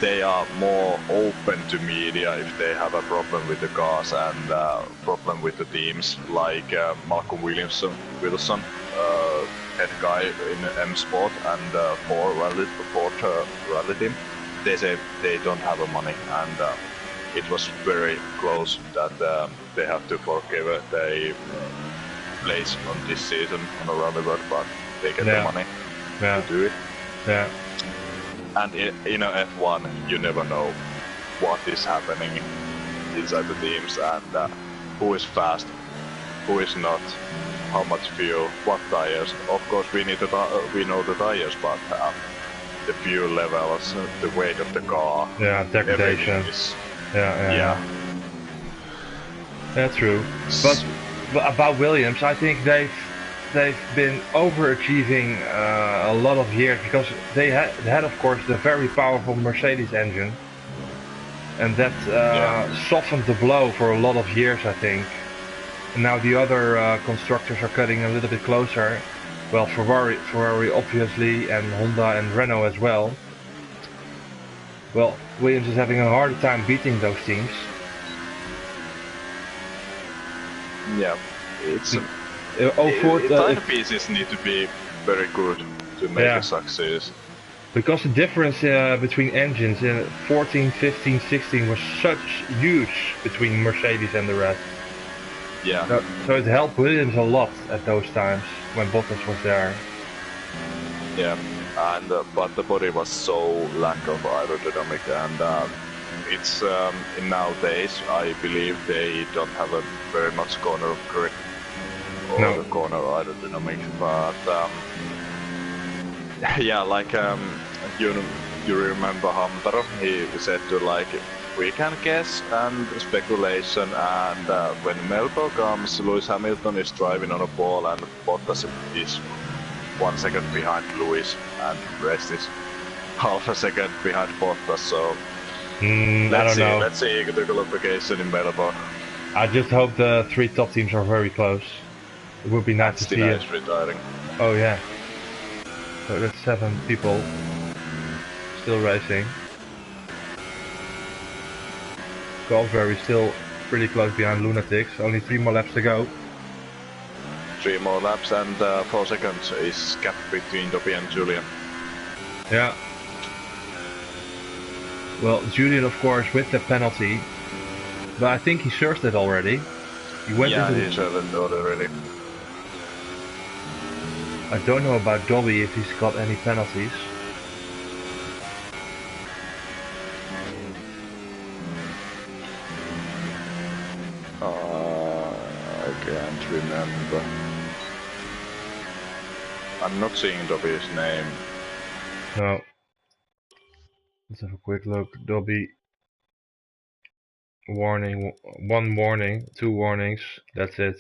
they are more open to media if they have a problem with the cars and problem with the teams, like Malcolm Wilson, head guy in M Sport and Ford Rally team. They say they don't have the money, and it was very close that they have to forgive their place on this season on a Rally World, but they get the money to do it.
Yeah.
And in a F1, you never know what is happening inside the teams and who is fast, who is not, how much fuel, what tires. Of course, we know the tires, but the fuel levels, the weight of the car,
degradation. Yeah. That's true. But about Williams, I think they've been overachieving a lot of years because they had of course the very powerful Mercedes engine, and that softened the blow for a lot of years, I think. And now the other constructors are cutting a little bit closer. Well, Ferrari obviously, and Honda and Renault as well. Well, Williams is having a harder time beating those teams.
Yeah, it's timepieces need to be very good to make a success.
Because the difference between engines in 14, 15, 16 was such huge between Mercedes and the rest.
Yeah.
So it helped Williams a lot at those times when Bottas was there.
Yeah, and but the body was so lack of aerodynamic, and it's in nowadays I believe they don't have a very much corner grip or the corner aerodynamic, but yeah, like you remember Hamtaro, he said to like, we can guess and speculation, and when Melbourne comes, Lewis Hamilton is driving on a ball and Bottas is 1 second behind Lewis and rest is half a second behind Bottas, so let's see the qualification in Melbourne.
I just hope the 3 top teams are very close. It would be nice to see it.
Retiring.
Oh yeah. So that's 7 people still racing. Goldsberry still pretty close behind Lunatics. Only 3 more laps to go.
3 more laps and 4 seconds is gap between Dobby and Julian.
Yeah. Well, Julian of course with the penalty, but I think he served it already. He went into
he served it already.
I don't know about Dobby if he's got any penalties.
I can't remember. I'm not seeing Dobby's name.
No. Let's have a quick look. Dobby. Warning. 1 warning. 2 warnings. That's it.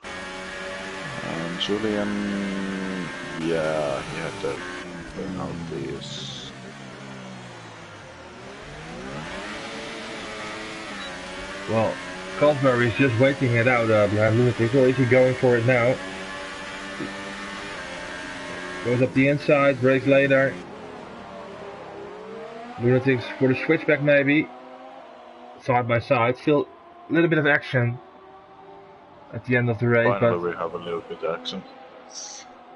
And Julian... yeah, he had the penalties.
Well, Goldsberry is just waiting it out behind Lunatic. Or is he going for it now? Goes up the inside, brakes later. Lunatics for the switchback maybe. Side by side. Still a little bit of action at the end of the race.
Finally
but
we have a little bit of action.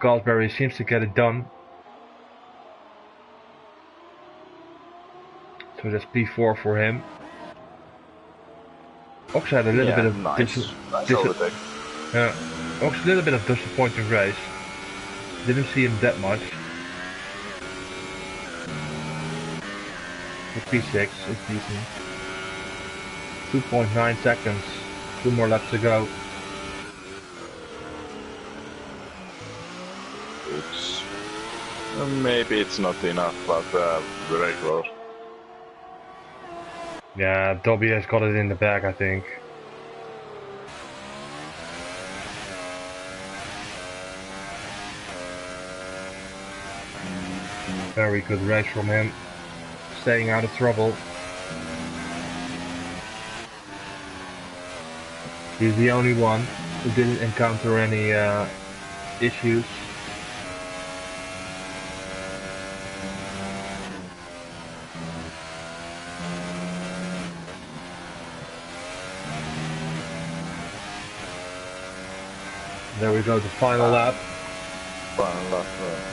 Goldsberry seems to get it done. So that's P4 for him. Ox had a little bit of Ox a little bit of disappointing race. Didn't see him that much. For P6, it's decent. 2.9 seconds. 2 more laps to go.
It's maybe it's not enough, but very close.
Yeah, Dobby has got it in the bag, I think. Very good race from him. Staying out of trouble. He's the only one who didn't encounter any issues. There we go, the final lap.
Final lap,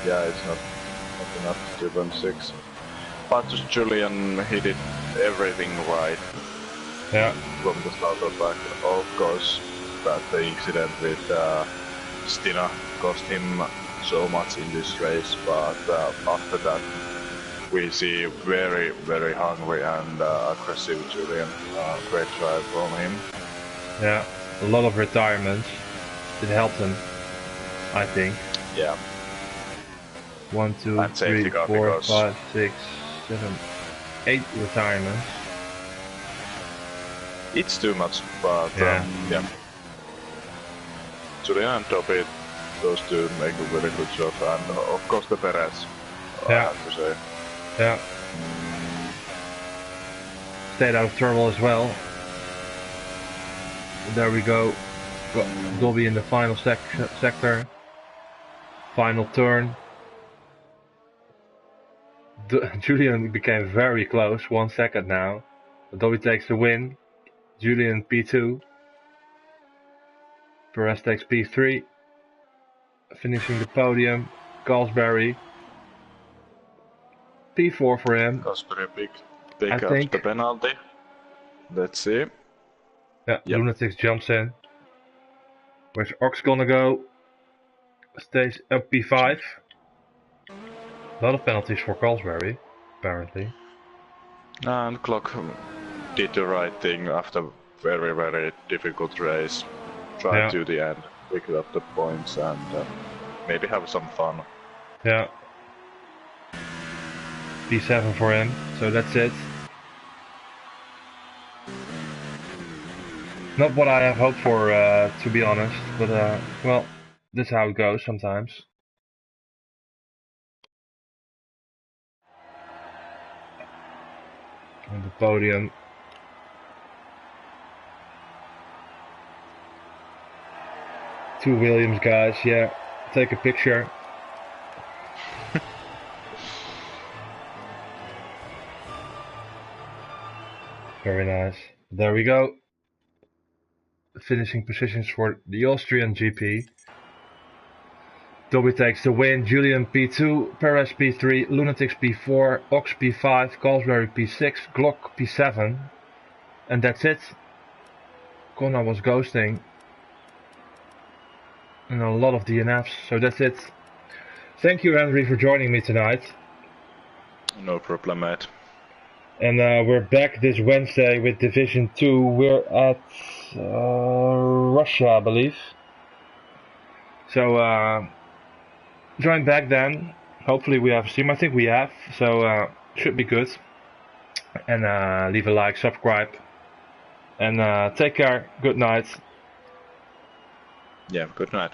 yeah, it's not enough to 2.6. But Julian, he did everything right.
Yeah.
From the start of back. Of course, that the incident with Stina cost him so much in this race, but after that we see very, very hungry and aggressive Julian. Great drive from him.
Yeah, a lot of retirements. It helped him, I think.
Yeah.
1, 2, 3, 4, 5, 6, 7, 8 retirements.
It's too much, but yeah. Julian and Toby, those two make a very good job, and of course the Perez, I have to say.
Yeah. Stayed out of trouble as well. There we go. Got Dobby in the final sector. Final turn. Julian became very close, 1 second now. Dobby takes the win. Julian P2. Perez takes P3. Finishing the podium. Galsbury. P4 for him.
Galsbury pick up the penalty. Let's see.
Yeah, yep. Lunatics jumps in. Where's Ox gonna go? Stays up P5. A lot of penalties for Galsbury, apparently.
And Clock did the right thing after very, very difficult race. Tried to the end, pick up the points and maybe have some fun.
Yeah. P7 for him, so that's it. Not what I have hoped for, to be honest, but well, this is how it goes sometimes. On the podium. Two Williams guys, yeah. Take a picture. Very nice. There we go. Finishing positions for the Austrian GP. Dobby takes the win, Julian P2, Perez P3, Lunatics P4, Ox P5, Galsbury P6, Glock P7. And that's it. Connor was ghosting. And a lot of DNFs, so that's it. Thank you, Henry, for joining me tonight.
No problem, mate.
And we're back this Wednesday with Division 2. We're at Russia, I believe. So join back then. Hopefully we have a stream. I think we have. So should be good. And leave a like, subscribe. And take care. Good night.
Yeah, good night.